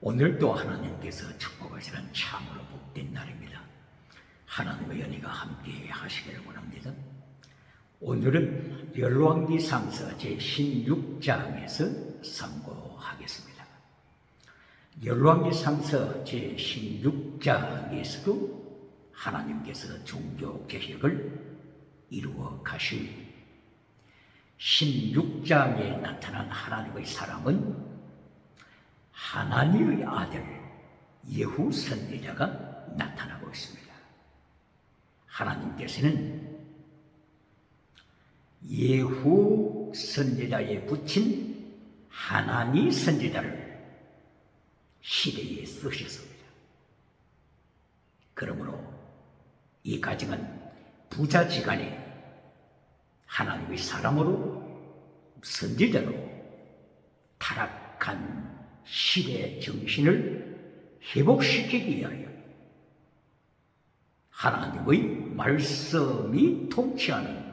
오늘도 하나님께서 축복하시는 참으로 복된 날입니다. 하나님의 은혜가 함께 하시기를 원합니다. 오늘은 열왕기상서 제16장에서 선고하겠습니다. 열왕기상서 제16장에서도 하나님께서 종교개혁을 이루어 가실 16장에 나타난 하나님의 사람은 하나니의 아들 예후 선지자가 나타나고 있습니다. 하나님께서는 예후 선지자에 붙인 하나니 선지자를 시대에 쓰셨습니다. 그러므로 이 가정은 부자지간에 하나님의 사람으로 선지자로 타락한 시대의 정신을 회복시키기 위하여 하나님의 말씀이 통치하는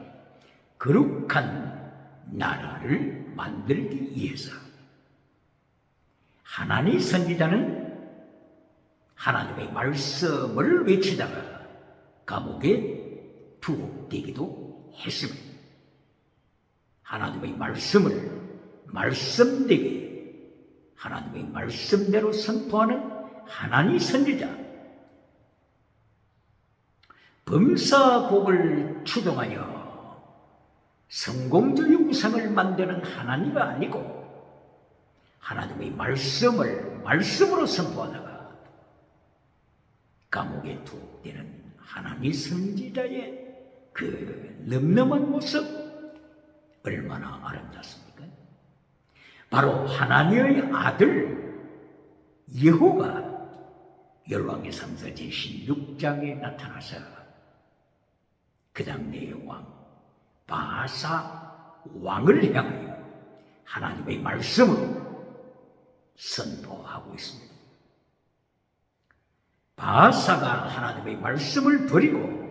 거룩한 나라를 만들기 위해서 하나님 선지자는 하나님의 말씀을 외치다가 감옥에 투옥되기도 했습니다. 하나님의 말씀을 말씀되게 하나님의 말씀대로 선포하는 하나님 선지자, 범사곡을 추동하여 성공주의 우상을 만드는 하나님이 아니고 하나님의 말씀을 말씀으로 선포하다가 감옥에 투옥되는 하나님 선지자의 그 넘넘한 모습 얼마나 아름답습니까? 바로 하나님의 아들 예후가 열왕기상서 제16장에 나타나서 그 당대의 왕 바사 왕을 향하여 하나님의 말씀으로 선포하고 있습니다. 바사가 하나님의 말씀을 버리고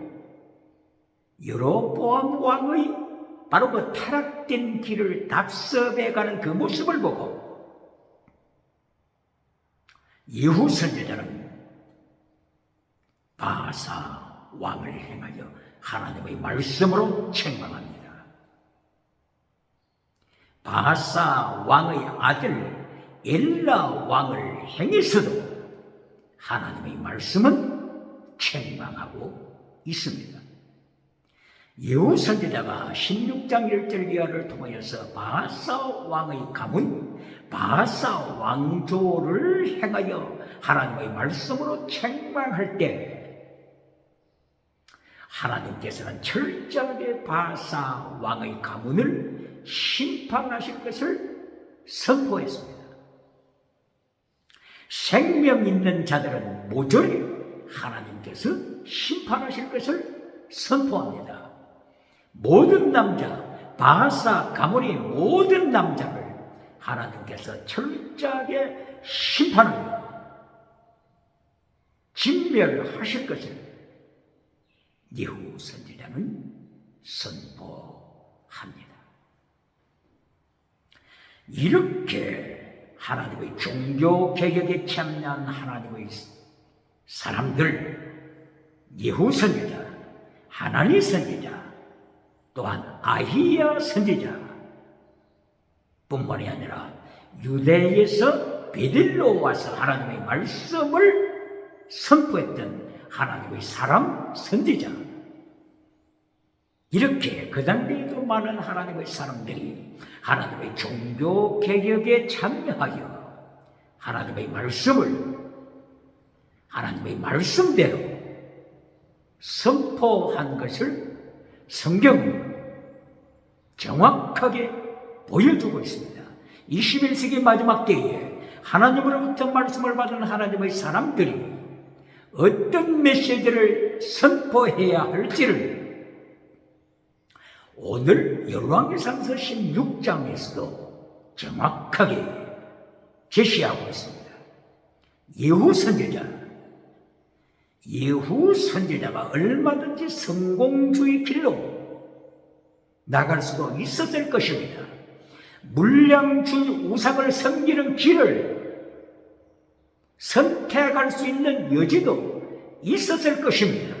여로보암 왕의 바로 그 타락된 길을 답습해가는 그 모습을 보고 예후 선지자는 바사 왕을 행하여 하나님의 말씀으로 책망합니다. 바사 왕의 아들 엘라 왕을 행해서도 하나님의 말씀은 책망하고 있습니다. 예후 선지자가 16장 1절 이하를 통하여서 바사 왕의 가문 바사 왕조를 행하여 하나님의 말씀으로 책망할 때 하나님께서는 철저하게 바사 왕의 가문을 심판하실 것을 선포했습니다. 생명 있는 자들은 모조리 하나님께서 심판하실 것을 선포합니다. 모든 남자, 바사 가문의 모든 남자를 하나님께서 철저하게 심판합니다. 진멸하실 것을 예후 선지자는 선포합니다. 이렇게 하나님의 종교개혁에 참여한 하나님의 사람들, 예후 선지자, 하나님 선지자, 또한 아히야 선지자 뿐만이 아니라 유대에서 베들로 와서 하나님의 말씀을 선포했던 하나님의 사람 선지자, 이렇게 그 당대에도 많은 하나님의 사람들이 하나님의 종교개혁에 참여하여 하나님의 말씀을 하나님의 말씀대로 선포한 것을 성경은 정확하게 보여주고 있습니다. 21세기 마지막 때에 하나님으로부터 말씀을 받은 하나님의 사람들이 어떤 메시지를 선포해야 할지를 오늘 열왕기상서 16장에서도 정확하게 제시하고 있습니다. 예후 선지자가 얼마든지 성공주의 길로 나갈 수도 있었을 것입니다. 물량주의 우상을 섬기는 길을 선택할 수 있는 여지도 있었을 것입니다.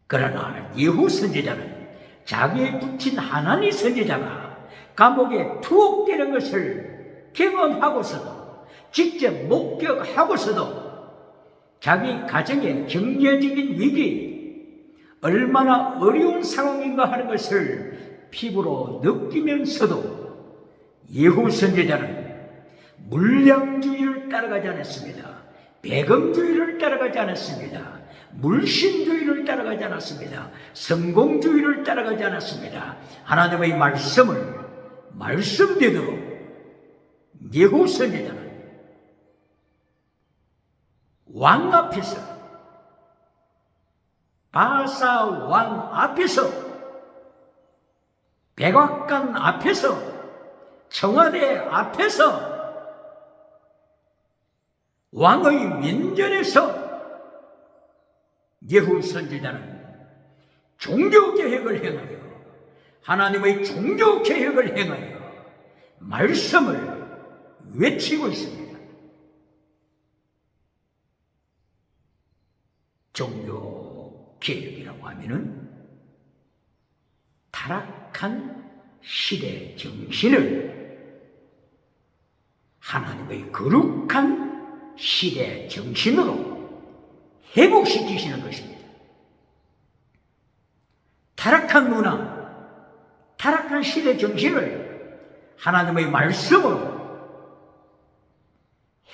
그러나 예후 선지자는 자기의 붙인 하나니 선지자가 감옥에 투옥되는 것을 경험하고서도, 직접 목격하고서도 자기 가정의 경제적인 위기, 얼마나 어려운 상황인가 하는 것을 피부로 느끼면서도 예후 선지자는 물량주의를 따라가지 않았습니다. 배금주의를 따라가지 않았습니다. 물신주의를 따라가지 않았습니다. 성공주의를 따라가지 않았습니다. 하나님의 말씀대로 예후 선지자는 왕 앞에서, 바사 왕 앞에서, 백악관 앞에서, 청와대 앞에서, 왕의 면전에서 예후 선지자는 종교개혁을 행하여, 하나님의 종교개혁을 행하여 말씀을 외치고 있습니다. 종교개혁이라고 하면은 타락한 시대 정신을 하나님의 거룩한 시대 정신으로 회복시키시는 것입니다. 타락한 문화, 타락한 시대 정신을 하나님의 말씀으로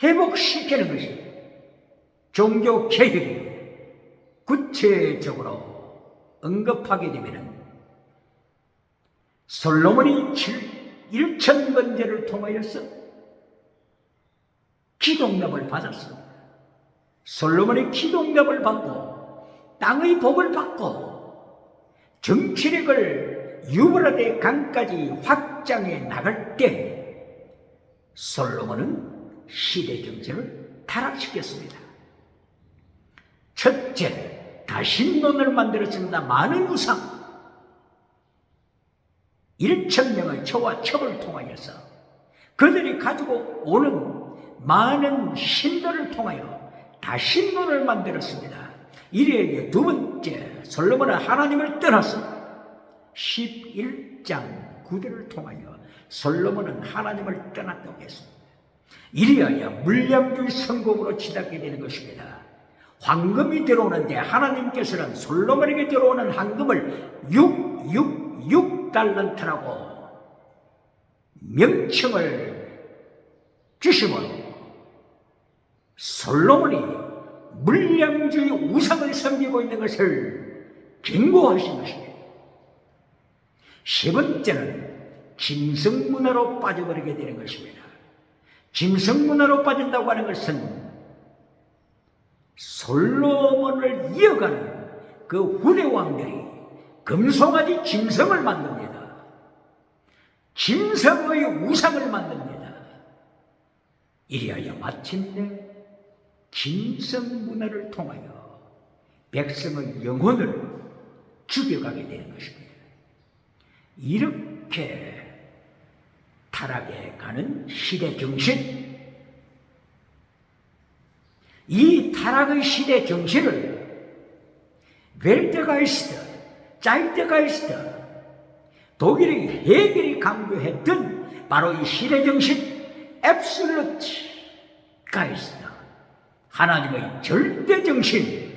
회복시키는 것입니다. 종교개혁입니다. 구체적으로 언급하게 되면 솔로몬이 1000번제를 통하여서 기도응답을 받았습니다. 솔로몬의 기도응답을 받고 땅의 복을 받고 정치력을 유브라데 강까지 확장해 나갈 때 솔로몬은 시대 정신을 타락시켰습니다. 첫째, 다신론을 만들었습니다. 많은 우상, 1000명의 초와 첩을 통하여서 그들이 가지고 오는 많은 신들을 통하여 다신론을 만들었습니다. 이래에 두 번째, 솔로몬은 하나님을 떠나서 11장 9절을 통하여 솔로몬은 하나님을 떠났다고 했습니다. 이리하여 물량주의 성공으로 치닫게 되는 것입니다. 황금이 들어오는데 하나님께서는 솔로몬에게 들어오는 황금을 666달란트라고 명칭을 주심으로 솔로몬이 물량주의 우상을 섬기고 있는 것을 경고하신 것입니다. 세 번째는 짐승문화로 빠져버리게 되는 것입니다. 짐승문화로 빠진다고 하는 것은 솔로몬을 이어가는 그 후대 왕들이 금송아지 짐승을 만듭니다. 짐승의 우상을 만듭니다. 이리하여 마침내 짐승 문화를 통하여 백성의 영혼을 죽여가게 되는 것입니다. 이렇게 타락해 가는 시대 정신, 이 타락의 시대 정신을 웰트가이스트, 자이트가이스트, 독일의 헤겔이 강조했던 바로 이 시대 정신, 앱솔루트 가이스트, 하나님의 절대 정신,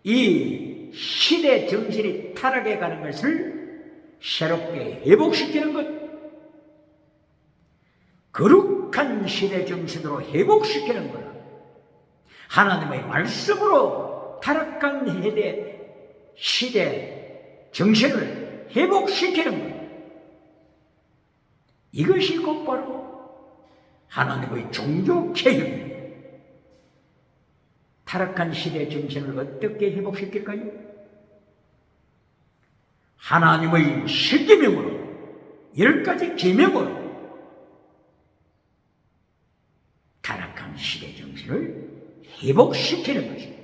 이 시대 정신이 타락해 가는 것을 새롭게 회복시키는 것, 거룩한 시대 정신으로 회복시키는 것, 하나님의 말씀으로 타락한 시대 정신을 회복시키는 것, 이것이 곧바로 하나님의 종교개혁입니다. 타락한 시대 정신을 어떻게 회복시킬까요? 하나님의 십계명으로, 10가지 계명으로 타락한 시대 정신을 회복시키는 것입니다.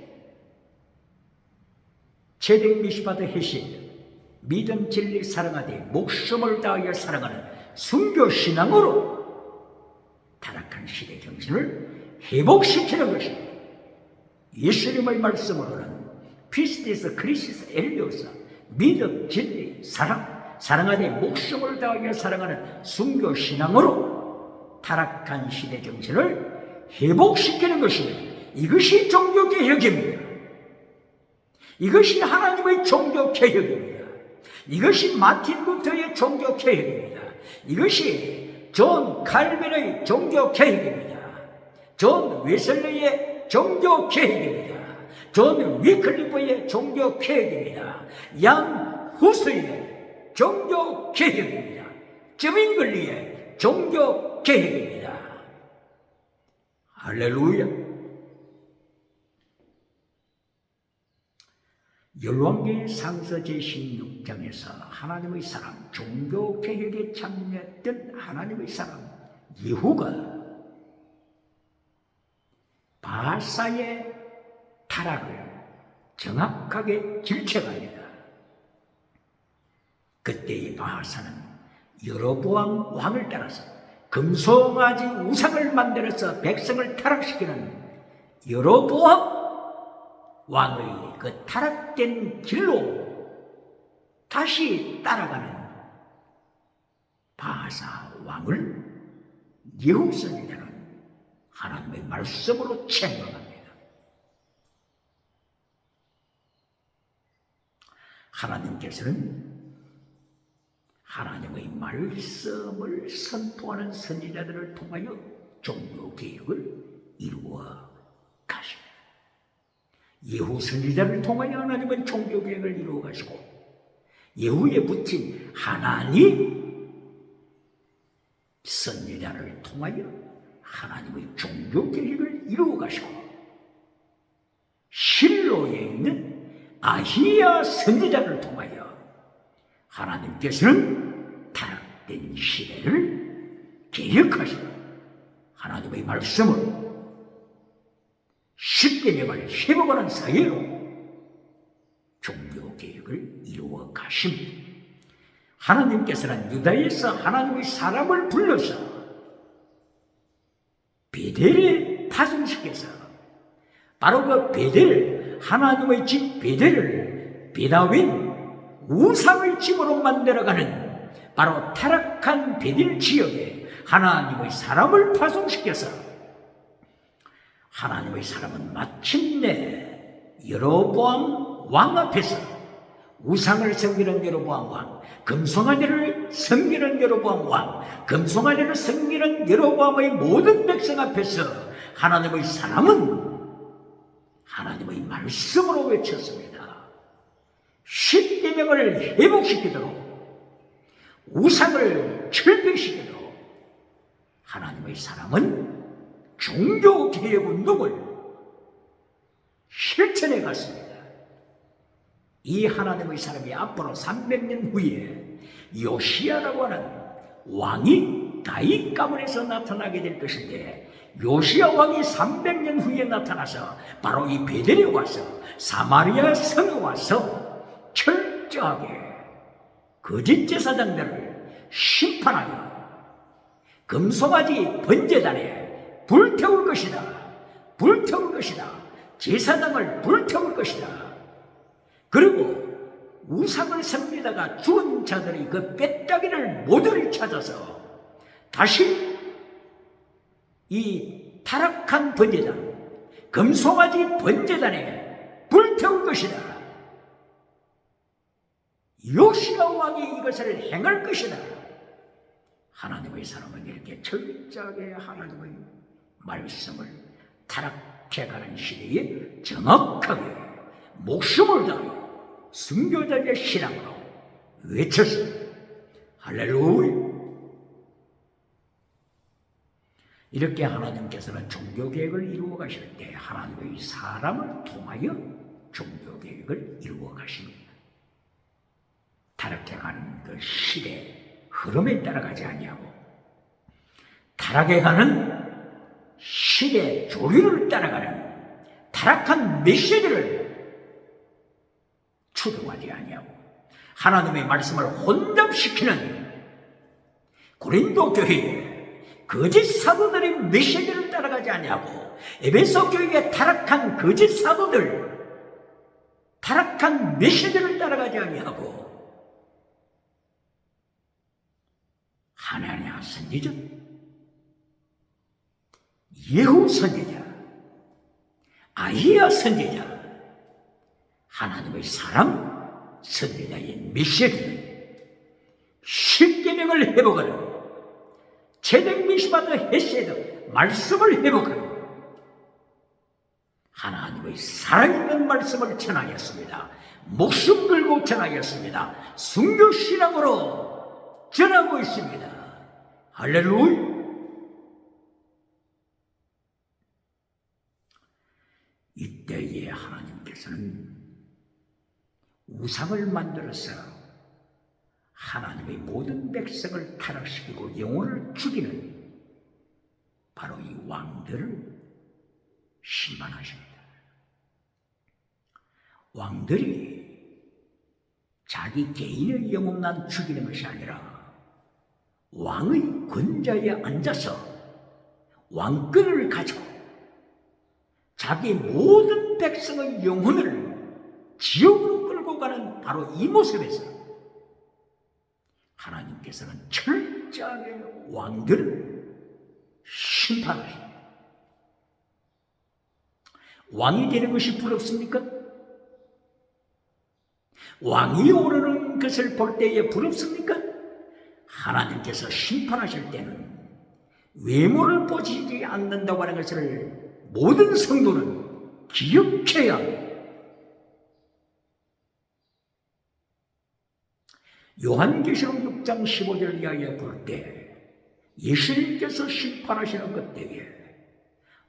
제덱 미시바드 해시, 믿음 진리 사랑하되 목숨을 다하여 사랑하는 순교 신앙으로 타락한 시대 정신을 회복시키는 것입니다. 예수님의 말씀으로는 피스티스 크리시스 엘리오스, 믿음, 진리, 사랑하되 목숨을 다하여 사랑하는 순교 신앙으로 타락한 시대 정신을 회복시키는 것입니다. 이것이 종교개혁입니다. 이것이 하나님의 종교개혁입니다. 이것이 마틴 루터의 종교개혁입니다. 이것이 존 칼빈의 종교개혁입니다. 존 웨슬리의 종교개혁입니다. 존 위클리프의 종교개혁입니다. 양 후스의 종교개혁입니다. 저밍글리의 종교개혁입니다. 할렐루야. 열왕기 상서 제16장에서 하나님의 사람, 종교개혁에 참여했던 하나님의 사람 예후가 바사의 타락을 정확하게 질책합니다. 그때의 바사는 여로보암 왕을 따라서 금송아지 우상을 만들어서 백성을 타락시키는 여로보암 왕의 그 타락된 길로 다시 따라가는 바사 왕을 예후 선지자는 하나님의 말씀으로 책망합니다. 하나님께서는 하나님의 말씀을 선포하는 선지자들을 통하여 종교개혁을 이루어 가십니다. 예후 선지자를 통하여 하나님은 종교개혁을 이루어 가시고 예후에 붙인 하나님 선지자를 통하여 하나님의 종교개혁을 이루어 가시고 실로에 있는 아히야 선지자를 통하여 하나님께서는 타락된 시대를 개혁하시고 하나님의 말씀을 십계명을 회복하는 사회로 종교개혁을 이루어 가십니다. 하나님께서는 유다에서 하나님의 사람을 불러서 베델에 파송시켜서 바로 그 베델, 하나님의 집 베델을 베다윗 우상의 집으로 만들어가는 바로 타락한 베델 지역에 하나님의 사람을 파송시켜서 하나님의 사람은 마침내 여로보암 왕 앞에서 우상을 섬기는 여로보암 왕, 금송아지를 섬기는 여로보암 왕, 금송아지를 섬기는 여로보암의 모든 백성 앞에서 하나님의 사람은 하나님의 말씀으로 외쳤습니다. 십계명을 회복시키도록 우상을 철폐시키도록 하나님의 사람은 종교개혁운동을 실천해 갔습니다. 이 하나님의 사람이 앞으로 300년 후에 요시야라고 하는 왕이 다윗 가문에서 나타나게 될 것인데 요시야 왕이 300년 후에 나타나서 바로 이 베델에 와서 사마리아 성에 와서 철저하게 거짓 제사장들을 심판하여 금송아지 번제단에 불태울 것이다. 불태울 것이다. 제사장을 불태울 것이다. 그리고 우상을 섬기다가 죽은 자들이 그 뼈다귀를 모두를 찾아서 다시 이 타락한 번제단, 금송아지 번제단에 불태울 것이다. 요시야 왕이 이것을 행할 것이다. 하나님의 사람은 이렇게 철저하게 하나님의 말씀을 타락해가는 시대에 정확하게 목숨을 다하여 순교자의 신앙으로 외쳤습니다. 할렐루야. 이렇게 하나님께서는 종교개혁을 이루어 가실 때 하나님의 사람을 통하여 종교개혁을 이루어 가십니다. 타락해가는 그 시대 흐름에 따라가지 아니하고 타락해가는 시대 조류를 따라가는 타락한 메시지를 추동하지 아니하고 하나님의 말씀을 혼잡시키는 고린도 교회에 거짓 사도들이 메시지를 따라가지 아니하고 에베소 교회에 타락한 거짓 사도들, 타락한 메시지를 따라가지 아니하고 하나냐 선지자, 예후 선지자, 아히야 선지자, 하나님의 사람 선지자의 메시지는 십계명을 회복하는 제덱 미시바드 헤세드 말씀을 회복하는 하나님의 살아있는 말씀을 전하였습니다. 목숨 걸고 전하였습니다. 순교신앙으로 전하고 있습니다. 할렐루야. 이때에 하나님께서는 우상을 만들어서 하나님의 모든 백성을 타락시키고 영혼을 죽이는 바로 이 왕들을 심판하십니다. 왕들이 자기 개인의 영혼만 죽이는 것이 아니라 왕의 권좌에 앉아서 왕권을 가지고 자기 모든 백성의 영혼을 지옥으로 끌고 가는 바로 이 모습에서 하나님께서는 철저하게 왕들을 심판하십니다. 왕이 되는 것이 부럽습니까? 왕이 오르는 것을 볼 때에 부럽습니까? 하나님께서 심판하실 때는 외모를 보시지 않는다고 하는 것을 모든 성도는 기억해야 합니다. 요한계시록 6장 15절 이하에 볼 때 예수님께서 심판하시는 것 때에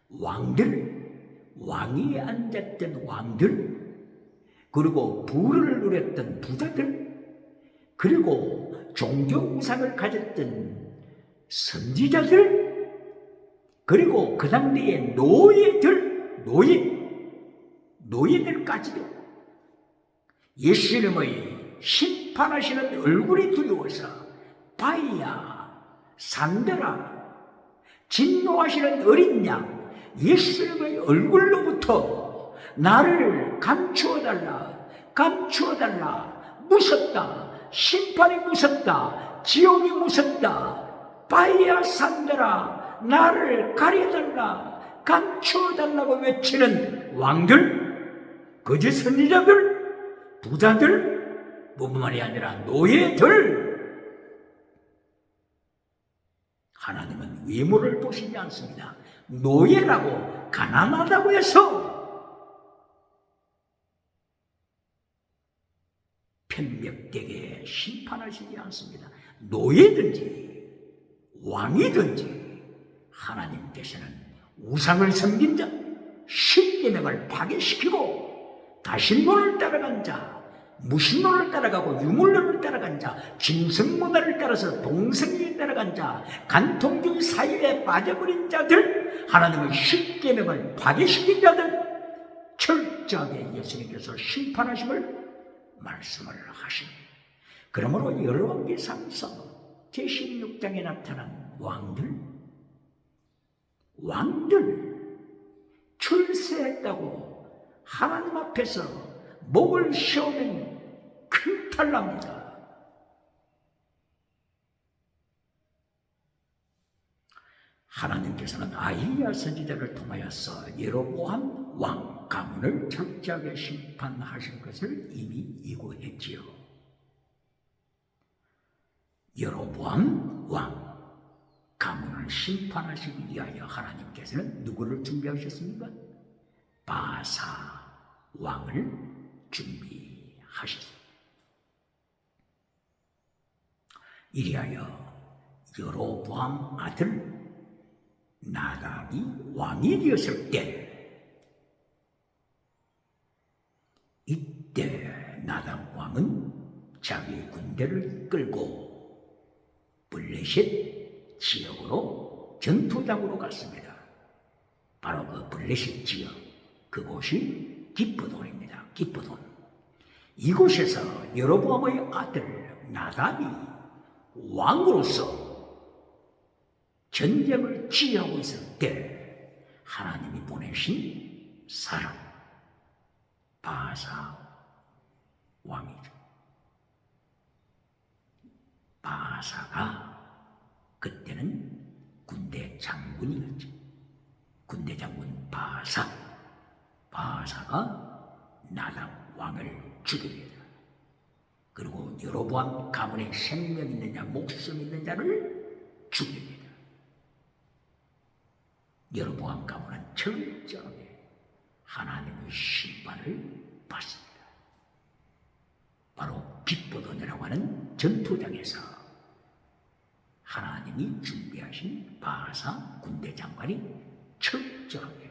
왕들, 왕위에 앉았던 왕들, 그리고 부를 누렸던 부자들, 그리고 종교 우상을 가졌던 선지자들, 그리고 그 당대의 노예들까지도 예수님의 심판하시는 얼굴이 두려워서 바이야, 산더라, 진노하시는 어린 양 예수님의 얼굴로부터 나를 감추어달라, 감추어달라, 무섭다, 심판이 무섭다, 지옥이 무섭다, 바이야 산더라, 나를 가려달라, 감추어달라고 외치는 왕들, 거짓 선지자들, 부자들, 뿐만이 아니라 노예들, 하나님은 외모를 보시지 않습니다. 노예라고 가난하다고 해서 편벽되게 심판하시지 않습니다. 노예든지 왕이든지 하나님께서는 우상을 섬긴 자, 십계명을 파괴시키고 다신론을 따라간 자, 무신론을 따라가고 유물론을 따라간 자, 짐승문화를 따라서 동성애에 따라간 자, 간통주의 사이에 빠져버린 자들, 하나님의 십계명을 파괴시킨 자들, 철저하게 예수님께서 심판하심을 말씀을 하십니다. 그러므로 열왕기상서 제16장에 나타난 왕들 출세했다고 하나님 앞에서 목을 쉬어낸 큰 탈납니다. 하나님께서는 아히야 선지자를 통하여서 예로보암 왕 가문을 철저하게 심판하실 것을 이미 예고했지요. 예로보암 왕 가문을 심판하시기 위하여 하나님께서는 누구를 준비하셨습니까? 바사 왕을 준비하셨습니다. 이리하여 여로보암 아들 나답이 왕이 되었을 때, 이때 나답 왕은 자기 군대를 끌고 블레셋 지역으로 전투장으로 갔습니다. 바로 그 블레셋 지역, 그곳이 기브돈입니다. 기브돈. 이곳에서 여로보암의 아들 나답이 왕으로서 전쟁을 지휘하고 있을 때 하나님이 보내신 사람 바사 왕이죠. 바사가 그때는 군대 장군이었죠. 군대 장군 바사가 나답 왕을 죽입니다. 그리고 여로보암 가문에 생명 있는 자, 목숨 있는 자를 죽입니다. 여로보암 가문은 철저하게 하나님의 심판을 받습니다. 바로 깃보돈이라고 하는 전투장에서 하나님이 준비하신 바사 군대 장관이 철저하게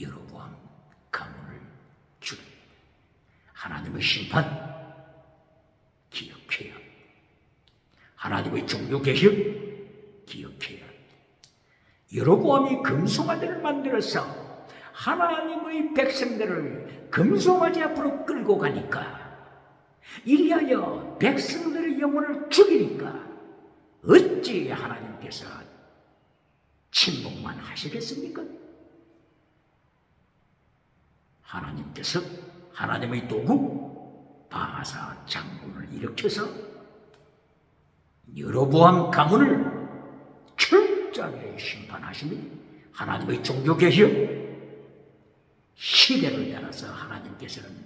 여로보암 가문을 죽입니다. 하나님의 심판 기억해야 합니다. 하나님의 종교 개혁 기억해야 합니다. 여로보암이 금송아지를 만들어서 하나님의 백성들을 금송아지 앞으로 끌고 가니까 이리하여 백성들의 영혼을 죽이니까 어찌 하나님께서 침묵만 하시겠습니까? 하나님께서 하나님의 도구 바사 장군을 일으켜서 여로보암 가문을 철저하게 심판하십니다. 하나님의 종교 개혁 시대를 따라서 하나님께서는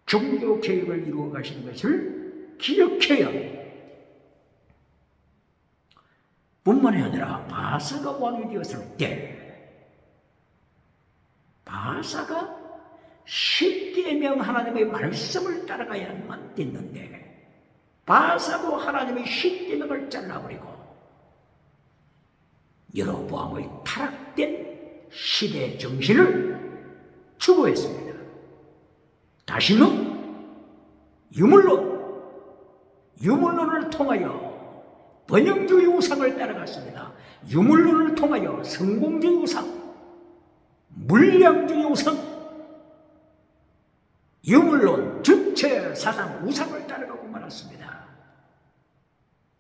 종교 개혁을 이루어 가시는 것을 기억해야 합니다. 뿐만이 아니라 바사가 왕이 되었을 때 바사가 십계명 하나님의 말씀을 따라가야만 됐는데 바사도 하나님의 십계명을 잘라버리고 여로보암의 타락된 시대 정신을 추구했습니다. 다시는 유물론을 통하여 번영주의 우상을 따라갔습니다. 유물론을 통하여 성공주의 우상, 물량주의 우상, 유물론, 주체, 사상, 우상을 따라가고 말았습니다.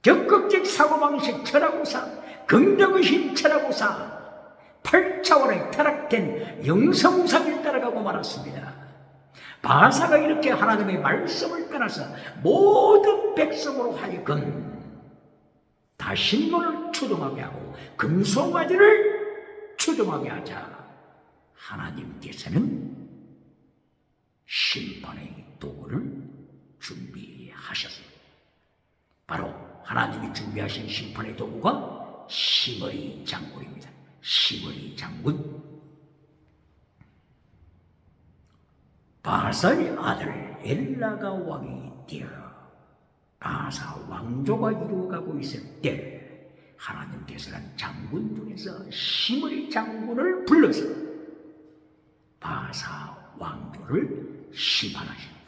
적극적 사고방식, 철학우상, 긍정의식, 철학우상, 8차원의 타락된 영성우상을 따라가고 말았습니다. 바사가 이렇게 하나님의 말씀을 따라서 모든 백성으로 하여금 다신론을 추종하게 하고 금송아지를 추종하게 하자 하나님께서는 심판의 도구를 준비하셨습니다. 바로 하나님이 준비하신 심판의 도구가 시므리 장군입니다. 시므리 장군. 바사의 아들 엘라가 왕이 되어 바사 왕조가 이루어가고 있을 때 하나님께서는 장군 중에서 시므리 장군을 불러서 바사 왕조를 심판하십니다.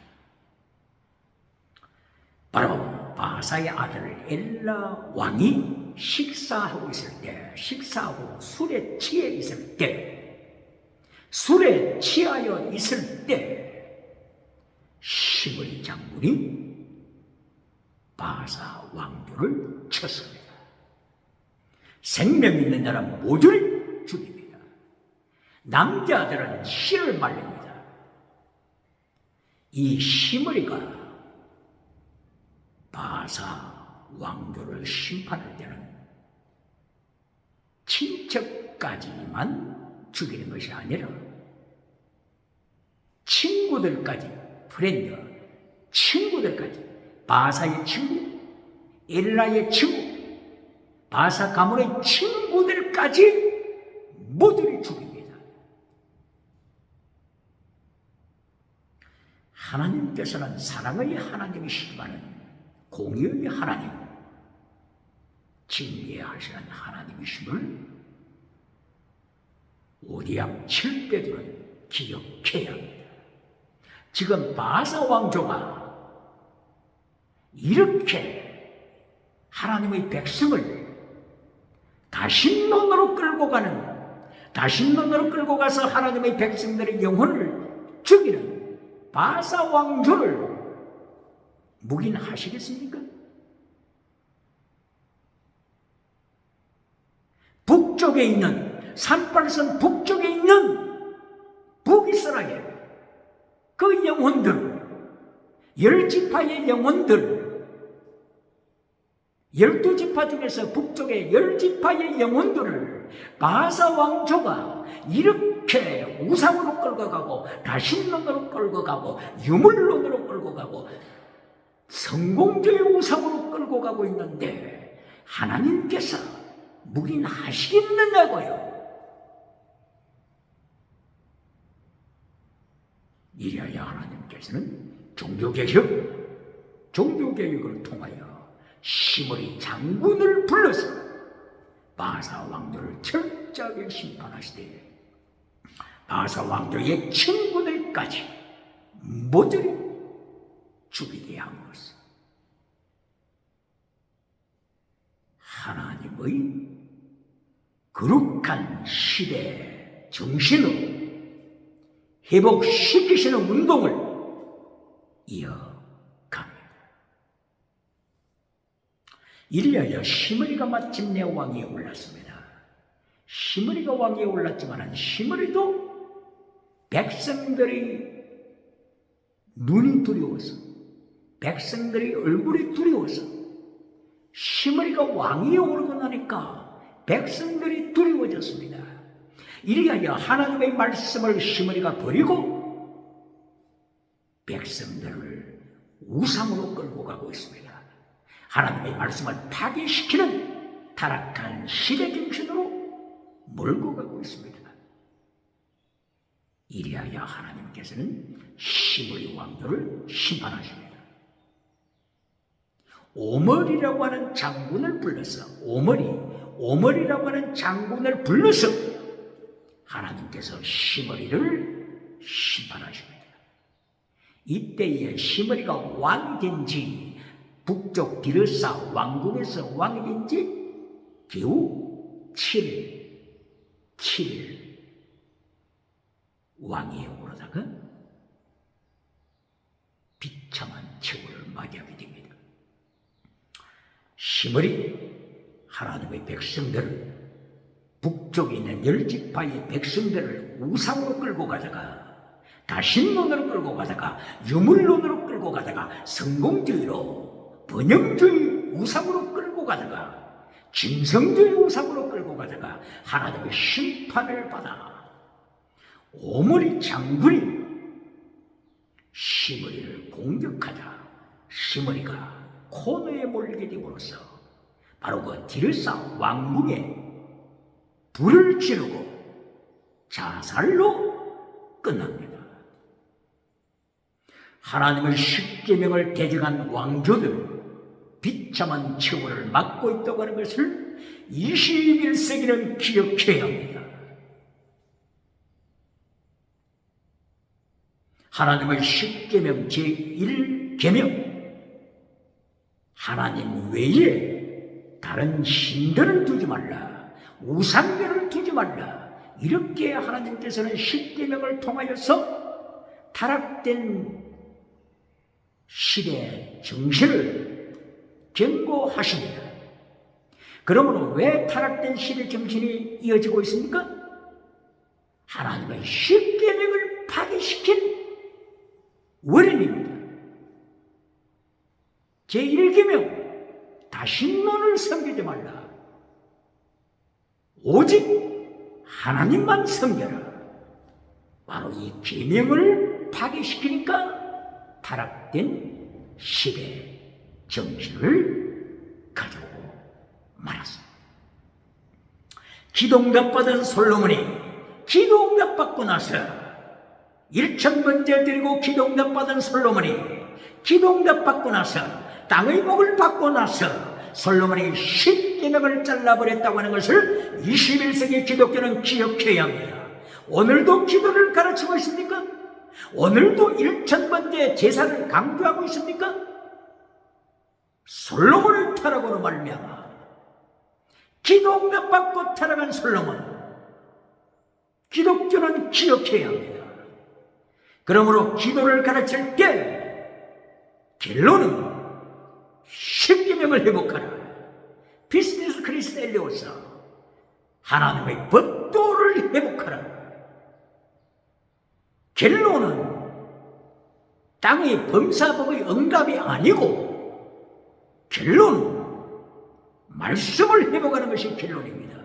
바로 바사의 아들 엘라 왕이 식사하고 있을 때, 식사하고 술에 취해 있을 때, 술에 취하여 있을 때 시므리 장군이 바사 왕조를 쳤습니다. 생명 있는 자는 모두를 죽입니다. 남자들은 씨를 말립니다. 이 시므리가 바사 왕조를 심판할 때는 친척까지만 죽이는 것이 아니라 친구들까지, 프렌드, 친구들까지, 바사의 친구, 엘라의 친구, 바사 가문의 친구들까지 모두를 죽입니다. 하나님께서는 사랑의 하나님이시지만 공의의 하나님, 징계하시는 하나님이심을 오디암 7배들은 기억해야 합니다. 지금 바사 왕조가 이렇게 하나님의 백성을 다신론으로 끌고 가서 하나님의 백성들의 영혼을 죽이는 바사 왕조를 묵인하시겠습니까? 북쪽에 있는, 산발선 북쪽에 있는 북이스라엘, 그 영혼들, 10지파의 영혼들, 12지파 중에서 북쪽의 10지파의 영혼들을 바사 왕조가 이렇게 우상으로 끌고 가고, 다신론으로 끌고 가고, 유물론으로 끌고 가고, 성공주의 우상으로 끌고 가고 있는데 하나님께서 묵인하시겠느냐고요. 이래야 하나님께서는 종교개혁을 통하여 시므리 장군을 불러서 바사 왕조를 철저하게 심판하시되, 바사 왕조의 친구들까지 모조리 죽이게 함으로써 하나님의 거룩한 시대 정신으로 회복시키시는 운동을 이어갑니다. 이리하여 시므리가 마침내 왕위에 올랐습니다. 시므리가 왕위에 올랐지만 시므리도 백성들의 눈이 두려워서, 백성들의 얼굴이 두려워서, 시므리가 왕위에 오르고 나니까 백성들이 두려워졌습니다. 이리하여 하나님의 말씀을 시므리가 버리고 백성들을 우상으로 끌고 가고 있습니다. 하나님의 말씀을 파괴시키는 타락한 시대 정신으로 몰고 가고 있습니다. 이리하여 하나님께서는 시므리 왕조를 심판하십니다. 오멀이라고 하는 장군을 불러서, 오멀이라고 하는 장군을 불러서 하나님께서 시므리를 심판하십니다. 이때에 시므리가 왕이 된지, 북쪽 디르사 왕국에서 왕이 된지 겨우 7일 왕위에 오르다가 비참한 최후를 맞이하게 됩니다. 시므리 하나님의 백성들을, 북쪽에 있는 10지파의 백성들을 우상으로 끌고 가다가, 다신론으로 끌고 가다가, 유물론으로 끌고 가다가, 성공주의로, 번영주의 우상으로 끌고 가다가, 짐승주의 우상으로 끌고 가다가 하나님의 심판을 받아 오므리 장군이 시므리를 공격하자 시므리가 코너에 몰리게 됨으로써 바로 그 디르사 왕궁에 불을 지르고 자살로 끝납니다. 하나님의 십계명을 대적한 왕조들, 비참한 최후를 맞고 있다고 하는 것을 21세기는 기억해야 합니다. 하나님의 십계명 제1계명, 하나님 외에 다른 신들을 두지 말라, 우상들을 두지 말라, 이렇게 하나님께서는 십계명을 통하여서 타락된 시대 정신을 경고하십니다. 그러므로 왜 타락된 시대 정신이 이어지고 있습니까? 하나님의 십계명을 파괴시킨 원인입니다. 제1계명, 다신론을 섬기지 말라, 오직 하나님만 섬겨라. 바로 이 계명을 파괴시키니까 타락된 시대 정신을 가져오고 말았습니다. 기도응답받은 솔로몬이 기도응답받고 나서 1000번째 드리고 기도응답받은 솔로몬이 기도응답받고 나서 땅의 복을 받고 나서 솔로몬이 십계명을 잘라버렸다고 하는 것을 21세기 기독교는 기억해야 합니다. 오늘도 기도를 가르치고 있습니까? 오늘도 1000번째 제사를 강조하고 있습니까? 솔로몬의 타락으로 말미암아 기도응답받고 타락한 솔로몬, 기독교는 기억해야 합니다. 그러므로 기도를 가르칠 때 결론은 십계명을 회복하라, 피스티스 크리스트 엘리오서, 하나님의 법도를 회복하라. 결론은 땅의 범사법의 응답이 아니고 결론은 말씀을 회복하는 것이 결론입니다.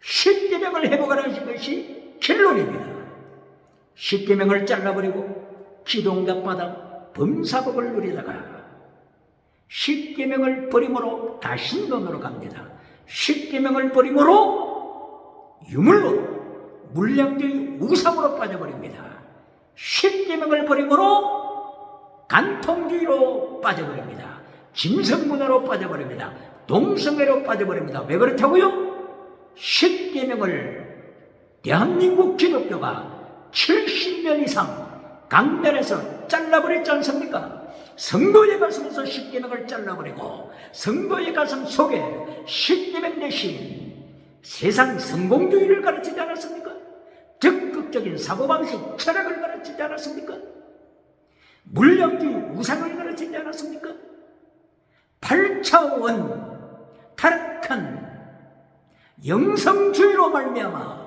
십계명을 회복하는 것이 결론입니다. 십계명을 잘라버리고 기동갑바다 범사법을 누리다가 십계명을 버림으로 다신론으로 갑니다. 십계명을 버림으로 유물론, 물량주의 우상으로 빠져버립니다. 십계명을 버림으로 간통주의로 빠져버립니다. 짐승문화로 빠져버립니다. 동성애로 빠져버립니다. 왜 그렇다고요? 십계명을 대한민국 기독교가 70년 이상 강단에서 잘라버렸지 않습니까? 성도의 가슴에서 십계명을 잘라버리고 성도의 가슴 속에 십계명 대신 세상 성공주의를 가르치지 않았습니까? 적극적인 사고방식 철학을 가르치지 않았습니까? 물량주의 우상을 가르치지 않았습니까? 8차원 타락한 영성주의로 말미암아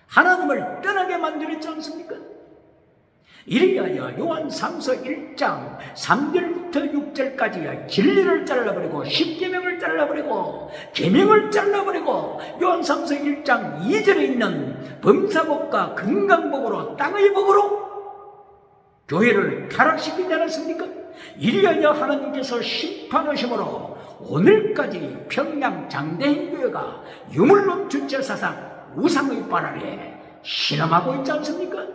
하나님을 떠나게 만들었지 않습니까? 이리하여 요한 3서 1장 3절부터 6절까지 진리를 잘라버리고 십계명을 잘라버리고 계명을 잘라버리고 요한 3서 1장 2절에 있는 범사복과 건강복으로 땅의 복으로 교회를 타락시키지 않았습니까? 이리하여 하나님께서 심판하심으로 오늘까지 평양 장대인 교회가 유물론 주체사상 우상의 발 아래 신음하고 있지 않습니까?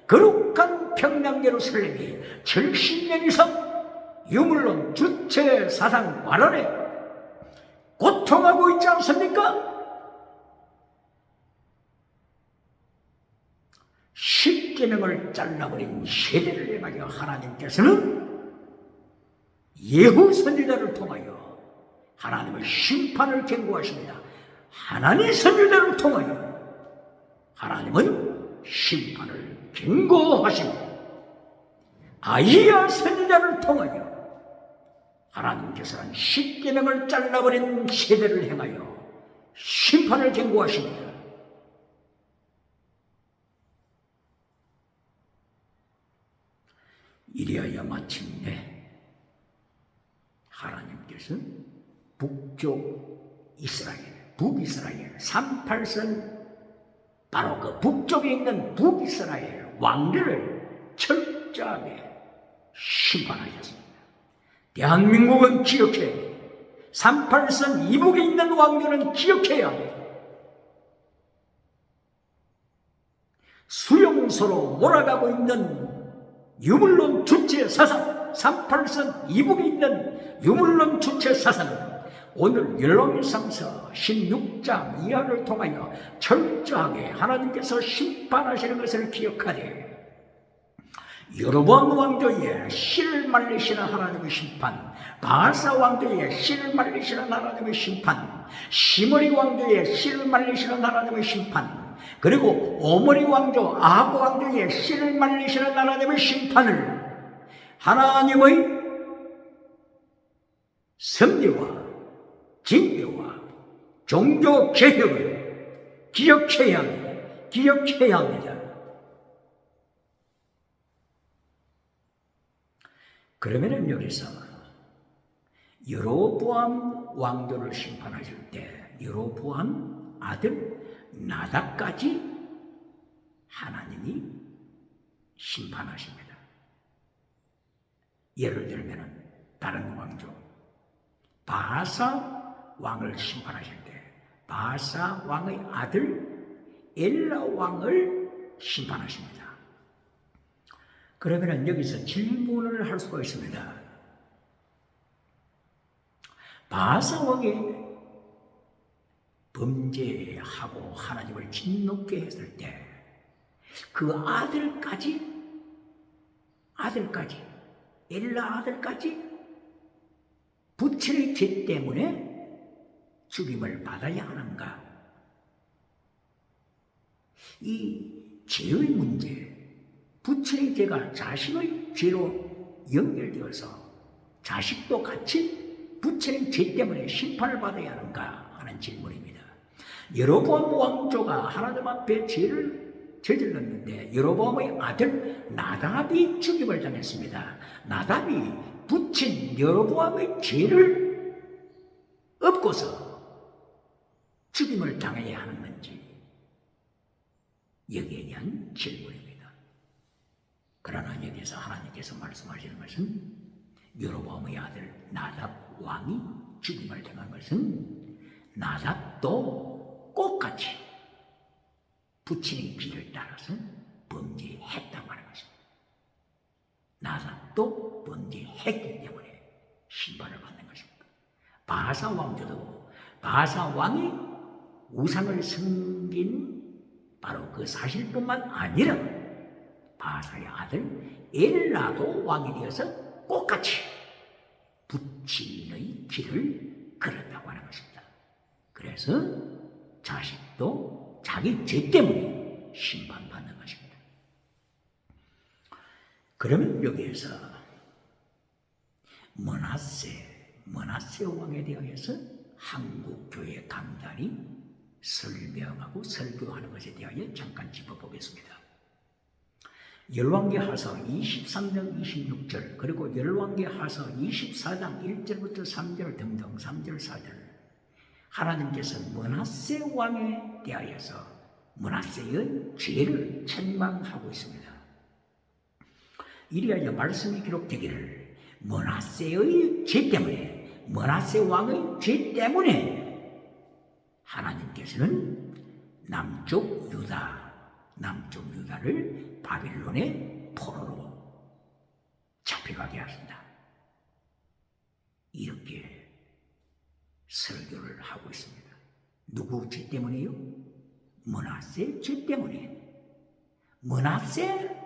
거룩한 평양 예루살렘이 70년 이상 유물론 주체사상 발 아래 고통하고 있지 않습니까? 십계명을 잘라버린 세대를 향하여 하나님께서는 예후 선지자를 통하여 하나님의 심판을 경고하십니다. 하나님 선지자를 통하여 하나님은 심판을 경고하십니다. 아이야 선지자를 통하여 하나님께서는 십계명을 잘라버린 세대를 향하여 심판을 경고하십니다. 이리하여 마침내 하나님께서는 북쪽 이스라엘, 북이스라엘, 38선 바로 그 북쪽에 있는 북이스라엘 왕들을 철저하게 심판하셨습니다. 대한민국은 기억해야 합니다. 38선 이북에 있는 왕들은 기억해야 합니다. 수용소로 몰아가고 있는 유물론 주체 사상, 38선 이북에 있는 유물론 주체 사상은 오늘 열왕기상서 16장 이하를 통하여 철저하게 하나님께서 심판하시는 것을 기억하되 여로보암 왕조의 씨를 말리시는 하나님의 심판, 바하사 왕조의 씨를 말리시는 하나님의 심판, 시므리 왕조의 씨를 말리시는 하나님의 심판, 그리고 오므리 왕조, 아하브 왕조의 씨를 말리시는 하나님의 심판을 하나님의 섭리와 징계와 종교 개혁을 기억해야 합니다. 기억해야 합니다. 그러면은 여기서 여로보암 왕조를 심판하실 때 여로보암 아들 나답까지 하나님이 심판하십니다. 예를 들면은 다른 왕조 바하사 왕을 심판하실 때 바하사 왕의 아들 엘라 왕을 심판하십니다. 그러면 여기서 질문을 할 수가 있습니다. 바하사 왕이 범죄하고 하나님을 진노케 했을 때 그 아들까지 엘라 아들까지 부친의 죄 때문에 죽임을 받아야 하는가? 이 죄의 문제, 부친의 죄가 자신의 죄로 연결되어서 자식도 같이 부친의 죄 때문에 심판을 받아야 하는가 하는 질문입니다. 여로보암 왕조가 하나님 앞에 죄를 저질렀는데 여로보암의 아들 나답이 죽임을 당했습니다. 나답이 붙인 여로보암의 죄를 엎고서 죽임을 당해야 하는 건지 여기에 대한 질문입니다. 그러나 여기서 하나님께서 말씀하시는 것은 여로보암의 아들 나답 왕이 죽임을 당한 것은 나답도 똑같이 부친의 길을 따라서 범죄했다고 하는 것입니다. 나답도 범죄했기 때문에 심판을 받는 것입니다. 바사 왕조도 바사 왕이 우상을 섬긴 바로 그 사실뿐만 아니라 바사의 아들 엘라도 왕이 되어서 똑같이 부친의 길을 걸었다고 하는 것입니다. 그래서 자식도 자기 죄 때문에 심판받는 것입니다. 그러면 여기에서 머나세 왕에 대하여서 한국교회 강단이 설명하고 설교하는 것에 대하여 잠깐 짚어보겠습니다. 열왕기하서 23장 26절 그리고 열왕기하서 24장 1절부터 3절 등등 3절 4절 하나님께서 머나세 왕에 대하여서 머나세의 죄를 책망하고 있습니다. 이리하여 말씀이 기록되기를 머나세의 죄 때문에 머나세 왕의 죄 때문에 하나님께서는 남쪽 유다를 바빌론의 포로로 잡혀가게 하신다. 이렇게 설교를 하고 있습니다. 누구 죄 때문에요? 머나세 죄 때문에. 머나세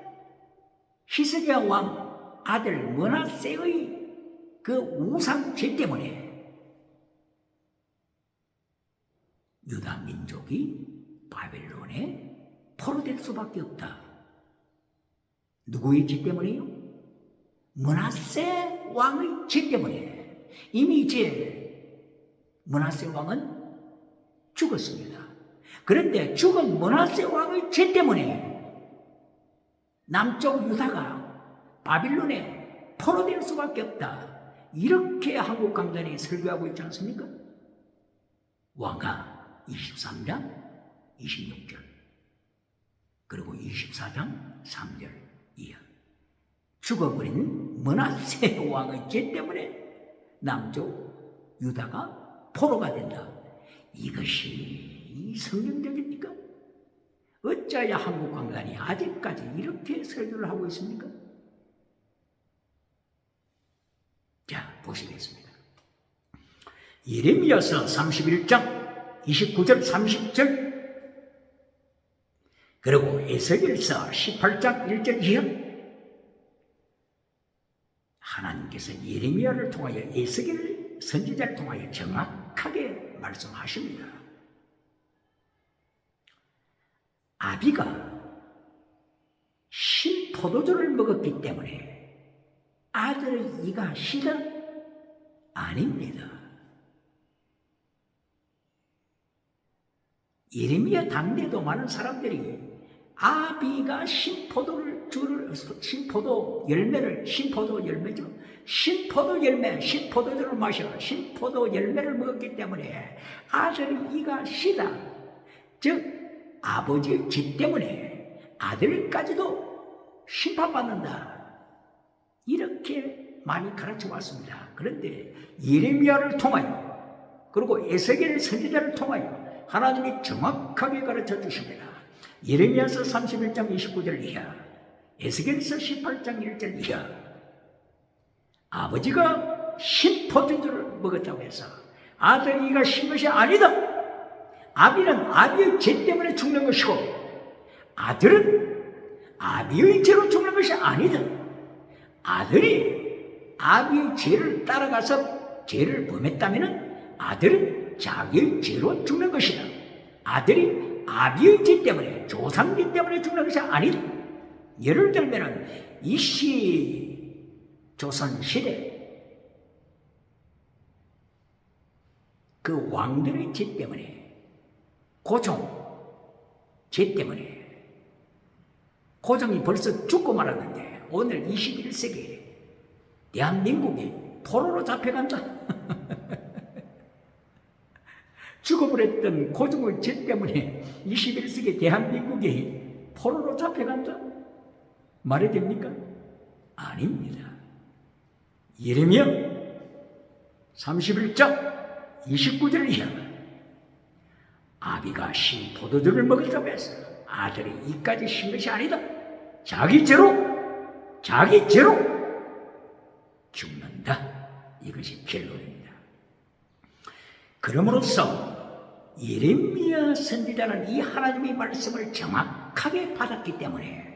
히스기야 왕 아들 머나세의 그 우상 죄 때문에 유다 민족이 바벨론에 포로될 수밖에 없다. 누구의 죄 때문에요? 머나세 왕의 죄 때문에. 이미 이제 머나세 왕은 죽었습니다. 그런데 죽은 머나세 왕의 죄 때문에 남쪽 유다가 바빌론에 포로될 수밖에 없다. 이렇게 한국 강단이 설교하고 있지 않습니까? 왕가 23장 26절 그리고 24장 3절 이하 죽어버린 머나세 왕의 죄 때문에 남쪽 유다가 포로가 된다. 이것이 성경적입니까? 어찌하여 한국 강단이 아직까지 이렇게 설교를 하고 있습니까? 자, 보시겠습니다. 예레미야서 31장 29절 30절 그리고 에스겔서 18장 1절 이하 하나님께서 예레미야를 통하여 에스겔 선지자를 통하여 정확하게 말씀하십니다. 아비가 신포도주를 먹었기 때문에 아들의 이가 시다? 아닙니다. 예레미야 당대도 많은 사람들이 아비가 신포도 열매를 마셔 신포도 열매를 먹었기 때문에 아들의 이가 시다. 즉 아버지의 죄 때문에 아들까지도 심판받는다. 이렇게 많이 가르쳐 왔습니다. 그런데 예레미야를 통하여 그리고 에스겔 선지자를 통하여 하나님이 정확하게 가르쳐 주십니다. 예레미야서 31장 29절 이하, 에스겔서 18장 1절 이하, 아버지가 신포도주를 먹었다고 해서 아들이 이가 신 것이 아니다. 아비는 아비의 죄 때문에 죽는 것이고 아들은 아비의 죄로 죽는 것이 아니다. 아들이 아비의 죄를 따라가서 죄를 범했다면 아들은 자기의 죄로 죽는 것이다. 아들이 아비의 죄 때문에 조상죄 때문에 죽는 것이 아니다. 예를 들면 이시 조선 시대 그 왕들의 죄 때문에 고종, 죄 때문에 고종이 벌써 죽고 말았는데 오늘 21세기 대한민국이 포로로 잡혀간 자 죽어버렸던 고종의 죄 때문에 21세기 대한민국이 포로로 잡혀간 자 말이 됩니까? 아닙니다. 예레미야 31장 29절을 이하면 아비가 신 포도주를 먹었다고 해서 아들이 이까지 신 것이 아니다. 자기 죄로 죽는다. 이것이 결론입니다. 그러므로써 예레미야 선지자는 이 하나님의 말씀을 정확하게 받았기 때문에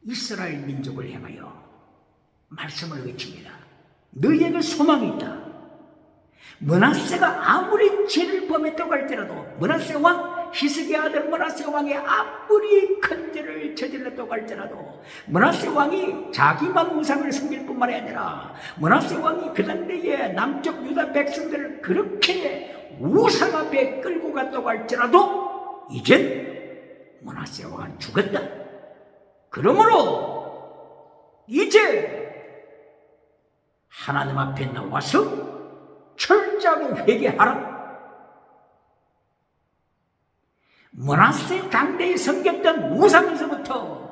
이스라엘 민족을 향하여 말씀을 외칩니다. 너희에게 소망이 있다. 므낫세가 아무리 죄를 범했다고 할지라도 므낫세 왕 히스기야 아들 므낫세 왕이 아무리 큰 죄를 저질렀다고 할지라도 므낫세 왕이 자기만 우상을 섬길 뿐만 아니라 므낫세 왕이 그 당대에 남쪽 유다 백성들을 그렇게 우상 앞에 끌고 갔다고 할지라도 이젠 므낫세 왕은 죽었다. 그러므로 이제 하나님 앞에 나와서 철저하게 회개하라. 므낫세 당대에 섬겼던 우상에서부터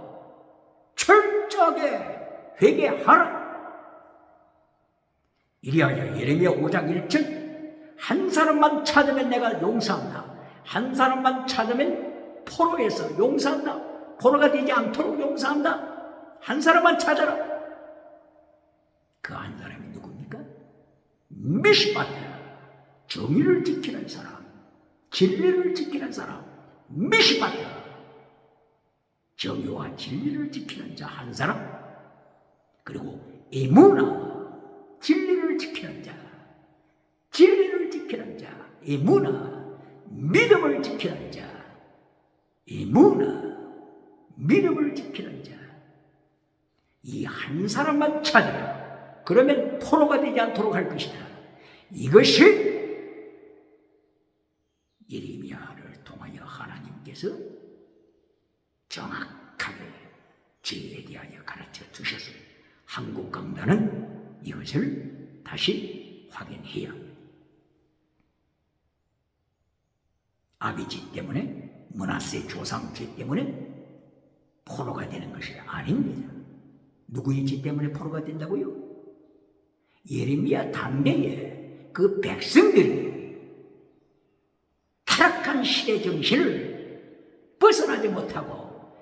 철저하게 회개하라. 이리하여 예레미야 5장 1절 한 사람만 찾으면 내가 용서한다. 한 사람만 찾으면 포로에서 용서한다. 포로가 되지 않도록 용서한다. 한 사람만 찾아라. 그 한 사람이 누굽니까? 미시바트, 정의를 지키는 사람, 진리를 지키는 사람. 미시바트, 정의와 진리를 지키는 자 한 사람. 그리고 에무나, 진리를 지키는 자, 진리를 지키는 자. 에무나, 믿음을 지키는 자. 에무나, 믿음을 지키는 자. 이 한 사람만 찾으라. 그러면 포로가 되지 않도록 할 것이다. 이것이 예레미야를 통하여 하나님께서 정확하게 죄에 대하여 가르쳐 주셔서 한국 강단은 이것을 다시 확인해야 합니다. 아비지 때문에 므낫세 조상 죄 때문에 포로가 되는 것이 아닙니다. 누구의 죄 때문에 포로가 된다고요? 예레미야 당대에 그 백성들이 타락한 시대 정신을 벗어나지 못하고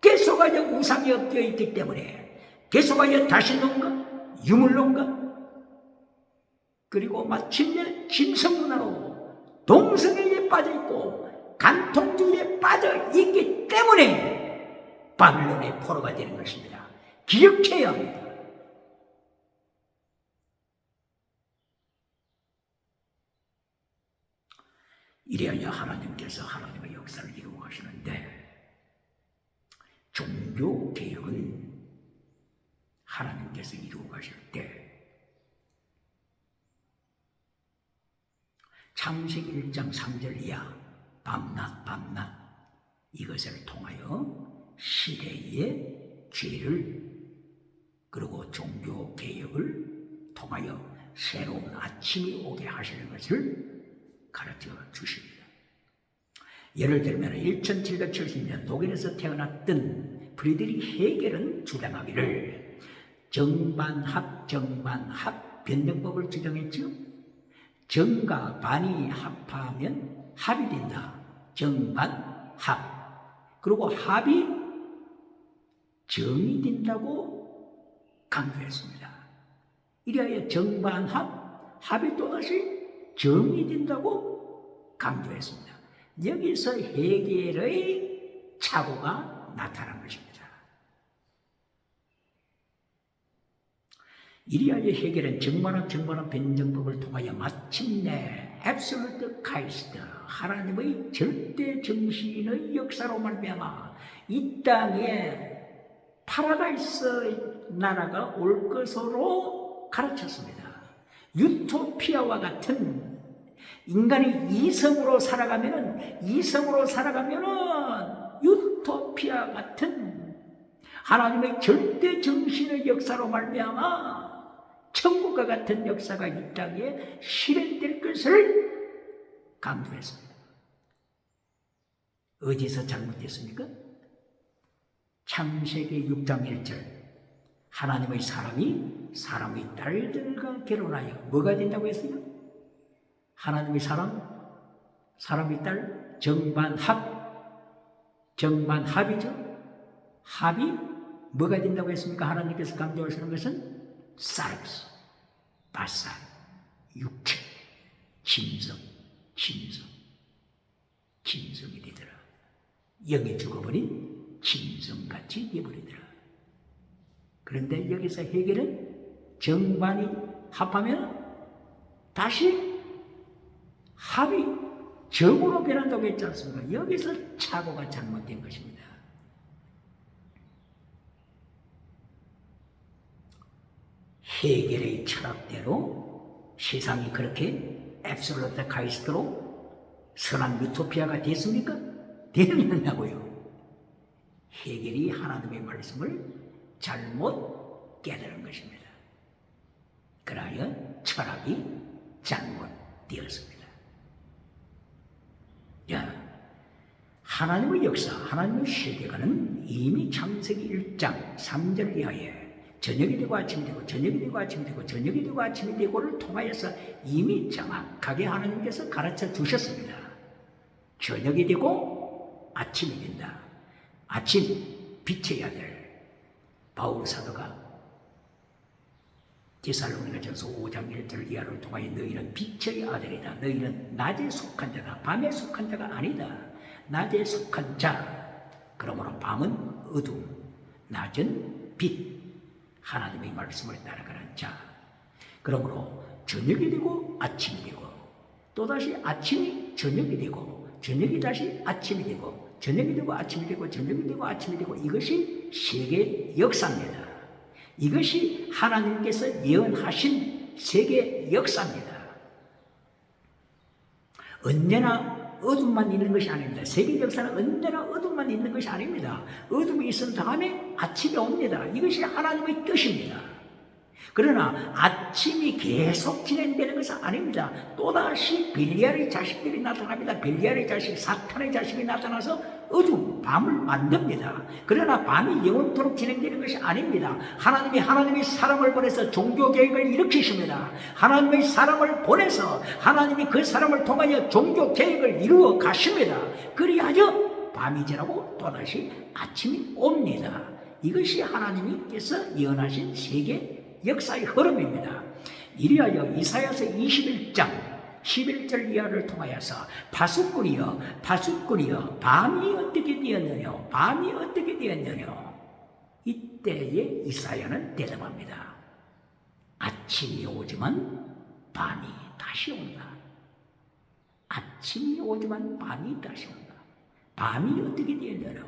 계속하여 우상이 엎드려 있기 때문에 계속하여 다신론가 유물론가 그리고 마침내 짐승문화로 동성애에 빠져있고 간통주의에 빠져있기 때문에 바빌론의 포로가 되는 것입니다. 기억해야 합니다. 이래야 하나님께서 하나님의 역사를 이루어 가시는데 종교개혁은 하나님께서 이루어 가실 때 창세기 1장 3절 이하 밤낮 이것을 통하여 시대의 죄를 그리고 종교개혁을 통하여 새로운 아침이 오게 하시는 것을 가르쳐 주십니다. 예를 들면 1770년 독일에서 태어났던 프리드리히 헤겔은 주장하기를 정반합 변정법을 주장했죠. 정과 반이 합하면 합이 된다. 정반합. 그리고 합이 정이 된다고 강조했습니다. 이래야 정반합, 합이 또다시 정이 된다고 강조했습니다. 여기서 헤겔의 착오가 나타난 것입니다. 이리하여 헤겔은 정반합 변정법을 통하여 마침내 앱솔루트 카이스트 하나님의 절대 정신의 역사로 말미암아 이 땅에 파라다이스 나라가 올 것으로 가르쳤습니다. 유토피아와 같은 인간이 이성으로 살아가면은 유토피아 같은 하나님의 절대 정신의 역사로 말미암아 천국과 같은 역사가 이 땅에 실현될 것을 강조했습니다. 어디서 잘못됐습니까? 창세기 6장 1절 하나님의 사람이 사람의 딸들과 결혼하여 뭐가 된다고 했어요? 하나님의 사람의 딸 정반합이죠. 합이 뭐가 된다고 했습니까? 하나님께서 강조하시는 것은 사르스, 바산, 육체, 짐승이 되더라. 영이 죽어버린 짐승같이 되어버리더라. 그런데 여기서 해결은 정반이 합하면 다시 합이 정으로 변한다고 했지 않습니까? 여기서 착오가 잘못된 것입니다. 해결의 철학대로 세상이 그렇게 앱솔루트 카이스트로 선한 유토피아가 됐습니까? 되었느냐고요. 해결이 하나님의 말씀을 잘못 깨달은 것입니다. 그러하여 철학이 잘못되었습니다. 하나님의 역사, 하나님의 세계관은 이미 창세기 1장 3절 이하에 저녁이 되고 아침이 되고 저녁이 되고 아침이 되고 저녁이 되고 아침이 되고를 통하여서 이미 정확하게 하나님께서 가르쳐 주셨습니다. 저녁이 되고 아침이 된다. 아침 빛의 아들 바울 사도가 데살로니가전서 5장 1절 이하를 통하여 너희는 빛의 아들이다. 너희는 낮에 속한 자다. 밤에 속한 자가 아니다. 낮에 속한 자. 그러므로 밤은 어둠, 낮은 빛. 하나님의 말씀을 따라가는 자. 그러므로 저녁이 되고 아침이 되고 또다시 아침이 저녁이 되고 저녁이 다시 아침이 되고 저녁이 되고 아침이 되고 저녁이 되고 아침이 되고 이것이 세계 역사입니다. 이것이 하나님께서 예언하신 세계 역사입니다. 언제나 어둠만 있는 것이 아닙니다. 세계 역사는 언제나 어둠만 있는 것이 아닙니다. 어둠이 있은 다음에 아침이 옵니다. 이것이 하나님의 뜻입니다. 그러나 아침이 계속 진행되는 것은 아닙니다. 또다시 벨리알의 자식들이 나타납니다. 벨리알의 자식, 사탄의 자식이 나타나서 어둠, 밤을 만듭니다. 그러나 밤이 영원토록 진행되는 것이 아닙니다. 하나님이 사람을 보내서 종교개혁을 일으키십니다. 하나님의 사람을 보내서 하나님이 그 사람을 통하여 종교개혁을 이루어 가십니다. 그리하여 밤이 지나고 또다시 아침이 옵니다. 이것이 하나님께서 예언하신 세계 역사의 흐름입니다. 이리하여 이사야서 21장 11절 이하를 통하여서 파수꾼이여 밤이 어떻게 되었느냐 이때에 이사야는 대답합니다. 아침이 오지만 밤이 다시 온다. 아침이 오지만 밤이 다시 온다. 밤이 어떻게 되었느냐?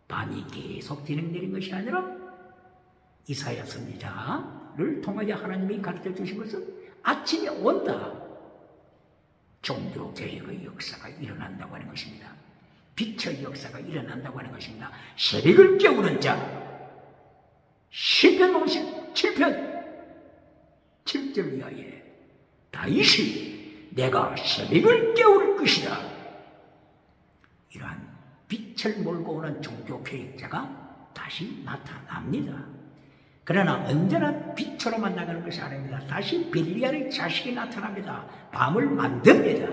밤이 계속 진행되는 것이 아니라 이사야 선지자를 통하여 하나님이 가르쳐 주신 것은 아침이 온다. 종교개혁의 역사가 일어난다고 하는 것입니다. 빛의 역사가 일어난다고 하는 것입니다. 새벽을 깨우는 자 시편 57편 7절 이하에 다윗이 내가 새벽을 깨울 것이다. 이러한 빛을 몰고 오는 종교개혁자가 다시 나타납니다. 그러나 언제나 빛으로만 나가는 것이 아닙니다. 다시 벨리알의 자식이 나타납니다. 밤을 만듭니다.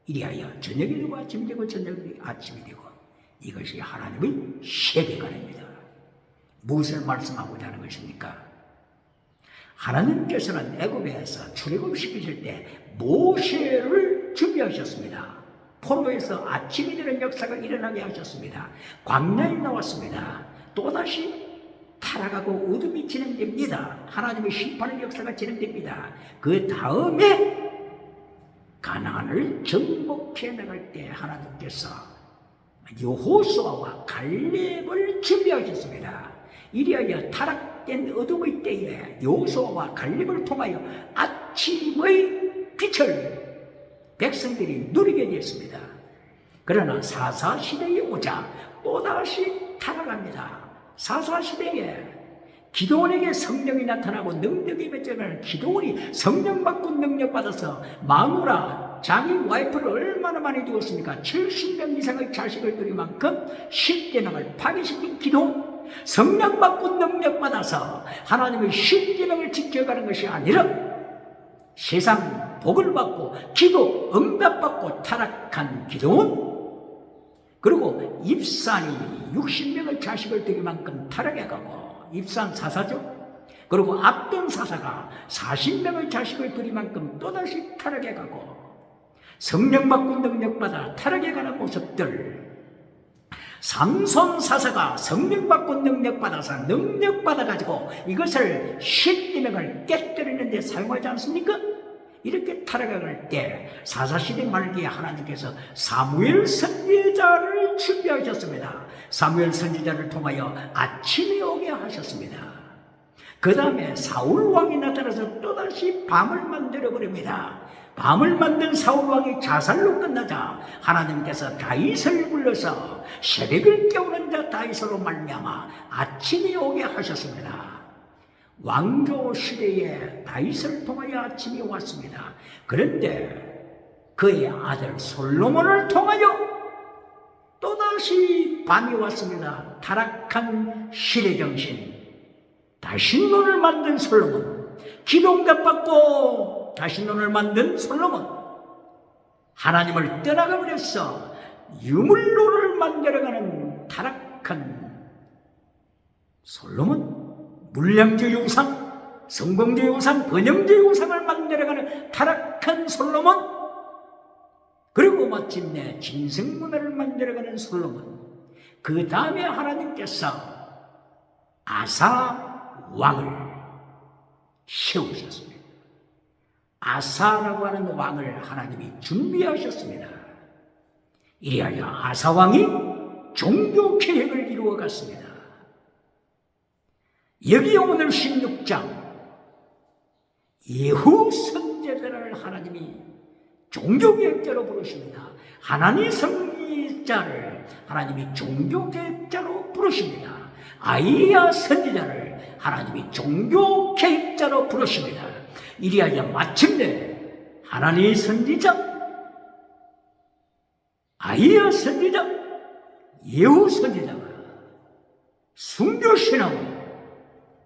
이리하여 저녁이 되고 아침이 되고 저녁이 되고 아침이 되고 이것이 하나님의 세계관입니다. 무엇을 말씀하고자 하는 것입니까? 하나님께서는 애굽에서 출애굽시키실 때 모세를 준비하셨습니다. 포로에서 아침이 되는 역사가 일어나게 하셨습니다. 광야에 나왔습니다. 또다시 타락하고 어둠이 진행됩니다. 하나님의 심판의 역사가 진행됩니다. 그 다음에 가나안을 정복해 나갈 때 하나님께서 여호수아와 갈렙을 준비하셨습니다. 이리하여 타락된 어둠의 때에 여호수아와 갈렙을 통하여 아침의 빛을 백성들이 누리게 되었습니다. 그러나 사사시대에 오자 또다시 타락합니다. 사사시대에 기도원에게 성령이 나타나고 능력이 맺혀가는 기도원이 성령 받고 능력 받아서 마누라 자기 와이프를 얼마나 많이 두었습니까? 70명 이상의 자식을 들일 만큼 십계명을 파괴시킨 기도원, 성령 받고 능력 받아서 하나님의 십계명을 지켜가는 것이 아니라 세상 복을 받고 기도 응답받고 타락한 기도원, 그리고 입산이 60명의 자식을 들일 만큼 타락해가고 입산 사사죠. 그리고 압돈 사사가 40명의 자식을 들일 만큼 또다시 타락해가고 성령 받고 능력 받아 타락해가는 모습들, 삼손 사사가 성령 받고 능력 받아서 능력 받아가지고 이것을 십계명을 깨뜨리는 데 사용하지 않습니까? 이렇게 타락할 때 사사시대 말기에 하나님께서 사무엘 선지자를 준비하셨습니다. 사무엘 선지자를 통하여 아침이 오게 하셨습니다. 그 다음에 사울 왕이 나타나서 또다시 밤을 만들어버립니다. 밤을 만든 사울 왕이 자살로 끝나자 하나님께서 다윗을 불러서 새벽을 깨우는 자 다윗으로 말미암아 아침이 오게 하셨습니다. 왕조 시대에 다윗을 통하여 아침이 왔습니다. 그런데 그의 아들 솔로몬을 통하여 또다시 밤이 왔습니다. 타락한 시대정신, 다신론을 만든 솔로몬, 기도응답받고 다신론을 만든 솔로몬, 하나님을 떠나가 버렸어 유물론을 만들어가는 타락한 솔로몬, 물량주의 우상, 성공주의 우상, 번영주의 우상을 만들어가는 타락한 솔로몬, 그리고 마침내 진성문화를 만들어가는 솔로몬, 그 다음에 하나님께서 아사 왕을 세우셨습니다. 아사라고 하는 왕을 하나님이 준비하셨습니다. 이리하여 아사 왕이 종교개혁을 이루어갔습니다. 여기 오늘 16장 예후 선지자를 하나님이 종교개혁자로 부르십니다. 하나님 선지자를 하나님이 종교개혁자로 부르십니다. 아이야 선지자를 하나님이 종교개혁자로 부르십니다. 이리하여 마침내 하나님 선지자, 아이야 선지자, 예후 선지자가 순교신앙으로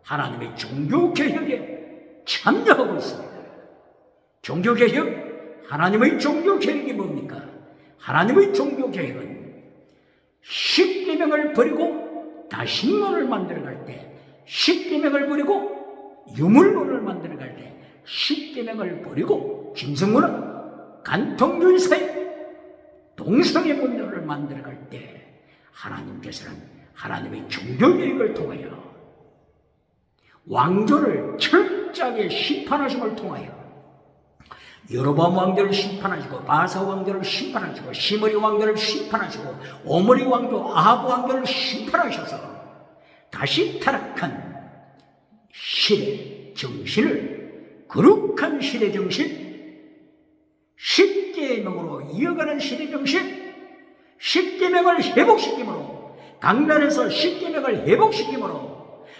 하나님의 종교개혁에 참여하고 있습니다. 종교개혁, 하나님의 종교개혁이 뭡니까? 하나님의 종교개혁은 십계명을 버리고 다신론을 만들어갈 때, 십계명을 버리고 유물론을 만들어갈 때, 십계명을 버리고 김성문은 간통주의 사회, 동성애 문화를 만들어갈 때 하나님께서는 하나님의 종교개혁을 통하여 왕조를 철저하게 심판하심을 통하여 여로보암 왕조를 심판하시고 바사 왕조를 심판하시고 시므리 왕조를 심판하시고 오므리 왕조 아합 왕조를 심판하셔서 다시 타락한 시대 정신을, 거룩한 시대 정신, 십계명으로 이어가는 시대 정신, 십계명을 회복시킴으로, 강단에서 십계명을 회복시킴으로,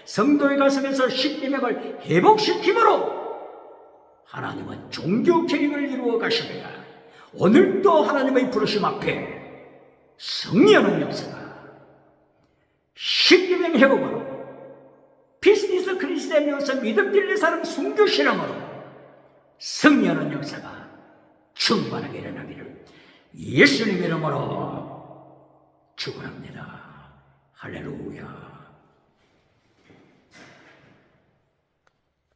성도의 가슴에서 십계명을 회복시킴으로 하나님은 종교개혁을 이루어 가십니다. 오늘도 하나님의 부르심 앞에 승리하는 역사가 십계명 회복으로, 피스티스 크리스티안이어서 믿음 진리 사람 순교신앙으로 승리하는 역사가 충만하게 일어나기를 예수님 이름으로 축원합니다. 할렐루야.